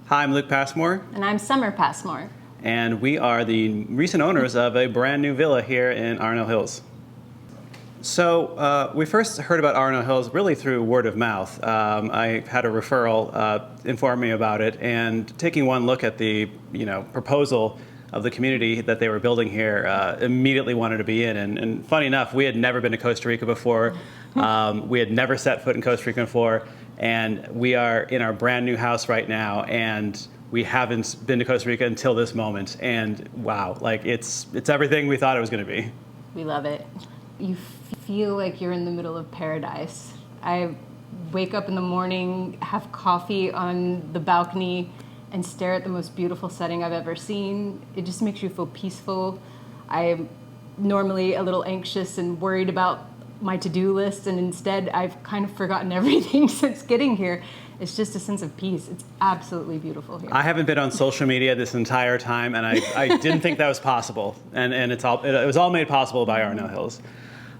Hi, I'm Luke Passmore. And I'm Summer Passmore. And we are the recent owners of a brand new villa here in Arenal Hills. So we first heard about Arenal Hills really through word of mouth. I had a referral inform me about it, and taking one look at the proposal of the community that they were building here, immediately wanted to be in. And funny enough, we had never been to Costa Rica before. We had never set foot in Costa Rica before, and we are in our brand new house right now, and we haven't been to Costa Rica until this moment. And wow, like it's everything we thought it was going to be. We love it. You feel like you're in the middle of paradise. I wake up in the morning, have coffee on the balcony, and stare at the most beautiful setting I've ever seen. It just makes you feel peaceful. I'm normally a little anxious and worried about my to-do list, and instead I've kind of forgotten everything since getting here. It's just a sense of peace. It's absolutely beautiful here. I haven't been on social media this entire time, and I didn't think that was possible. And it was all made possible by Arenal Hills.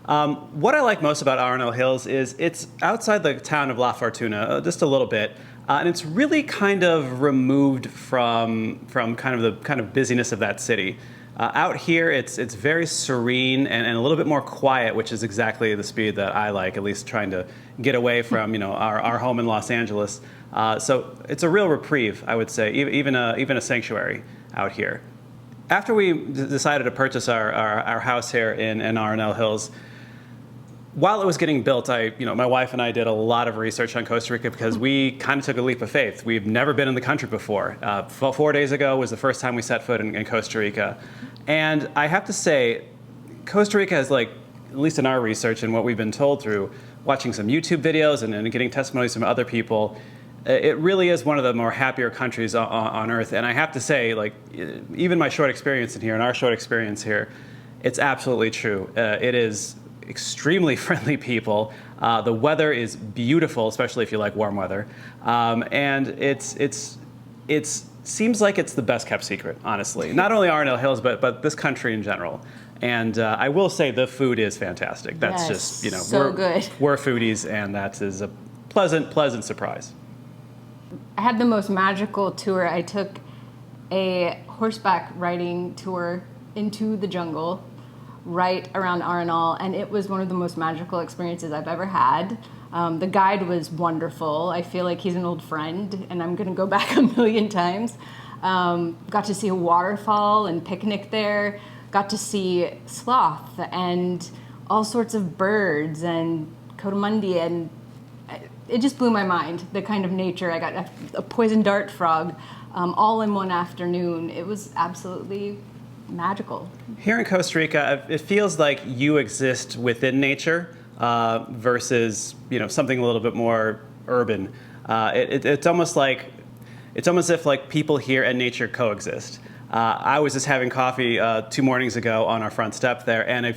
What I like most about Arenal Hills is it's outside the town of La Fortuna, just a little bit, and it's really kind of removed from kind of busyness of that city. Out here, it's very serene and a little bit more quiet, which is exactly the speed that I like, at least trying to get away from our home in Los Angeles. So it's a real reprieve, I would say, even a sanctuary out here. After we decided to purchase our house here in Arenal Hills, while it was getting built, my wife and I did a lot of research on Costa Rica because we kind of took a leap of faith. We've never been in the country before. 4 days ago was the first time we set foot in Costa Rica. And I have to say, Costa Rica has, at least in our research and what we've been told through watching some YouTube videos and getting testimonies from other people, it really is one of the more happier countries on earth. And I have to say, even my short experience in here and our short experience here, it's absolutely true. It is extremely friendly people. The weather is beautiful, especially if you like warm weather. And it seems like it's the best kept secret, honestly. Not only Arenal Hills, but this country in general. And I will say the food is fantastic. That's just, so good. We're foodies, and that is a pleasant surprise. I had the most magical tour. I took a horseback riding tour into the jungle right around Arenal, and it was one of the most magical experiences I've ever had. The guide was wonderful. I feel like he's an old friend, and I'm going to go back a million times. Got to see a waterfall and picnic there. Got to see sloth and all sorts of birds and coatimundi, and it just blew my mind, the kind of nature. I got a poison dart frog all in one afternoon. It was absolutely magical. Here in Costa Rica, it feels like you exist within nature versus something a little bit more urban. It's almost as if people here and nature coexist. I was just having coffee 2 mornings ago on our front step there, and a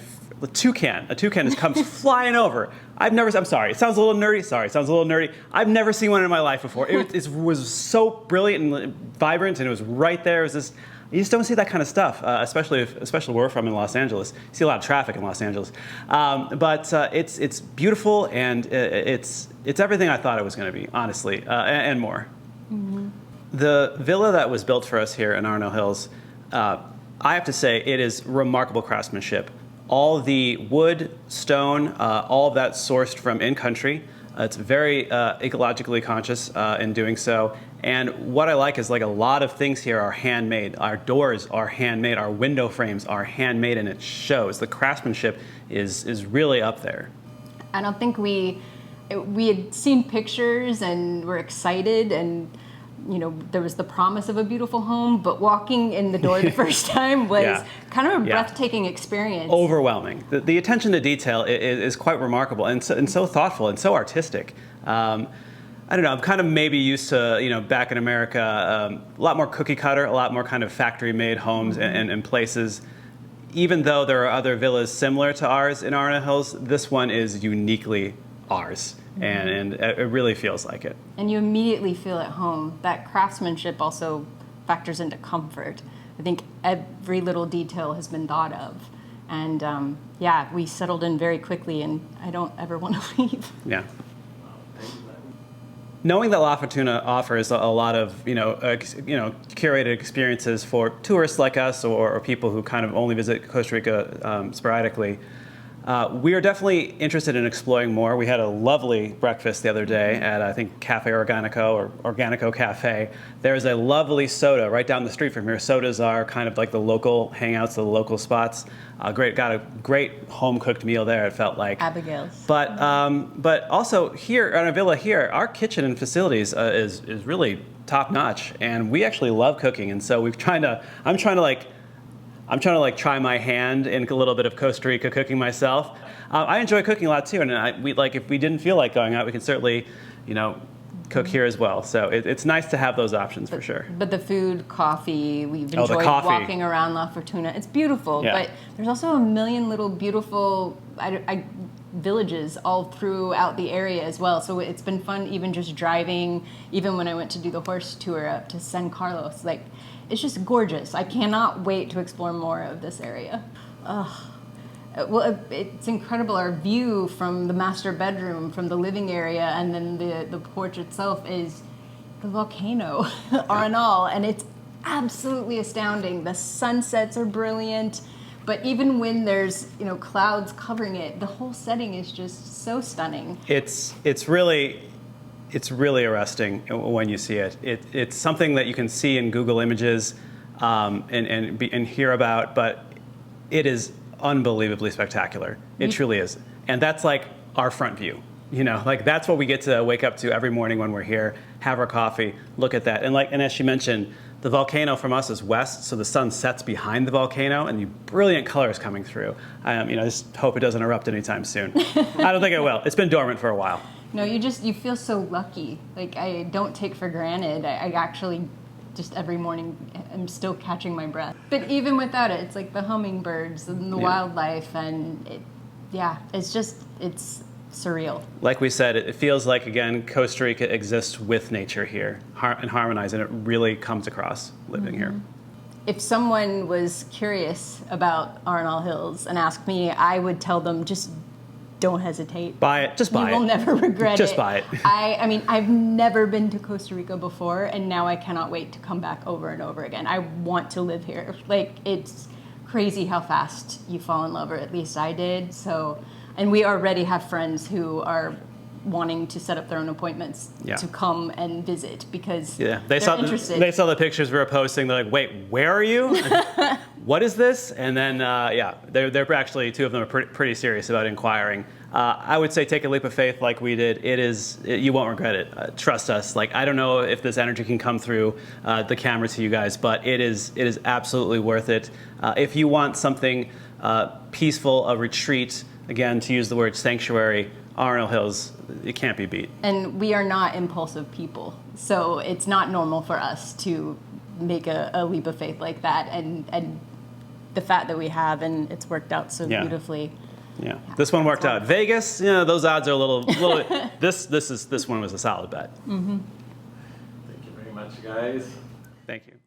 toucan just comes flying over. I'm sorry, it sounds a little nerdy. I've never seen one in my life before. It was so brilliant and vibrant, and it was right there. It was you just don't see that kind of stuff, especially where we're from in Los Angeles. You see a lot of traffic in Los Angeles. But it's beautiful, and it's everything I thought it was going to be, honestly, and more. Mm-hmm. The villa that was built for us here in Arenal Hills, I have to say, it is remarkable craftsmanship. All the wood, stone, all of that sourced from in-country. It's very ecologically conscious in doing so. And what I like is a lot of things here are handmade. Our doors are handmade. Our window frames are handmade, and it shows. The craftsmanship is really up there. I don't think we had seen pictures and were excited, and there was the promise of a beautiful home, but walking in the door the first time was kind of a breathtaking experience. Overwhelming. The attention to detail is quite remarkable and so thoughtful and so artistic. I don't know, I'm kind of maybe used to, back in America, a lot more cookie cutter, a lot more kind of factory made homes and places. Even though there are other villas similar to ours in Arenal Hills, this one is uniquely ours. And it really feels like it. And you immediately feel at home. That craftsmanship also factors into comfort. I think every little detail has been thought of. And we settled in very quickly, and I don't ever want to leave. Yeah. knowing that La Fortuna offers a lot of curated experiences for tourists like us or people who kind of only visit Costa Rica sporadically, we are definitely interested in exploring more. We had a lovely breakfast the other day at, I think, Cafe Organico or Organico Cafe. There's a lovely soda right down the street from here. Sodas are kind of like the local hangouts, the local spots. Got a great home-cooked meal there, it felt like. Abigail's. But also here, on a villa here, our kitchen and facilities is really top-notch. And we actually love cooking. And so I'm trying to try my hand in a little bit of Costa Rica cooking myself. I enjoy cooking a lot too, and if we didn't feel like going out, we can certainly, cook here as well. So it's nice to have those options for sure. But the food, coffee, we've enjoyed walking around La Fortuna. It's beautiful, yeah. But there's also a million little beautiful villages all throughout the area as well. So it's been fun even just driving, even when I went to do the horse tour up to San Carlos. It's just gorgeous. I cannot wait to explore more of this area. Well, it's incredible. Our view from the master bedroom, from the living area, and then the porch itself is the volcano, Arenal, and it's absolutely astounding. The sunsets are brilliant, but even when there's clouds covering it, the whole setting is just so stunning. It's really arresting when you see it. It's something that you can see in Google Images and hear about, but it is unbelievably spectacular. It truly is. And that's like our front view. That's what we get to wake up to every morning when we're here, have our coffee, look at that. And as she mentioned, the volcano from us is west, so the sun sets behind the volcano and the brilliant colors coming through. I just hope it doesn't erupt anytime soon. I don't think it will. It's been dormant for a while. No, you feel so lucky. I don't take for granted. I actually just every morning I'm still catching my breath. But even without it, it's like the hummingbirds and the wildlife, and it's surreal. Like we said, it feels like, again, Costa Rica exists with nature here and harmonized, and it really comes across living here. If someone was curious about Arenal Hills and asked me, I would tell them just don't hesitate. Buy it. Just buy it. You will never regret it. Just buy it. I mean, I've never been to Costa Rica before, and now I cannot wait to come back over and over again. I want to live here. It's crazy how fast you fall in love, or at least I did. So, and we already have friends who are wanting to set up their own appointments to come and visit because they're interested. They saw the pictures we were posting. They're like, "Wait, where are you? What is this?" And then, they're actually, two of them are pretty serious about inquiring. I would say take a leap of faith like we did. You won't regret it. Trust us. I don't know if this energy can come through the camera to you guys, but it is absolutely worth it. If you want something peaceful, a retreat, again, to use the word sanctuary, Arenal Hills, it can't be beat. And we are not impulsive people, so it's not normal for us to make a leap of faith like that. And the fact that we have, and it's worked out so beautifully. Yeah, this one worked out. Vegas, those odds are a little. This one was a solid bet. Thank you very much, guys. Thank you.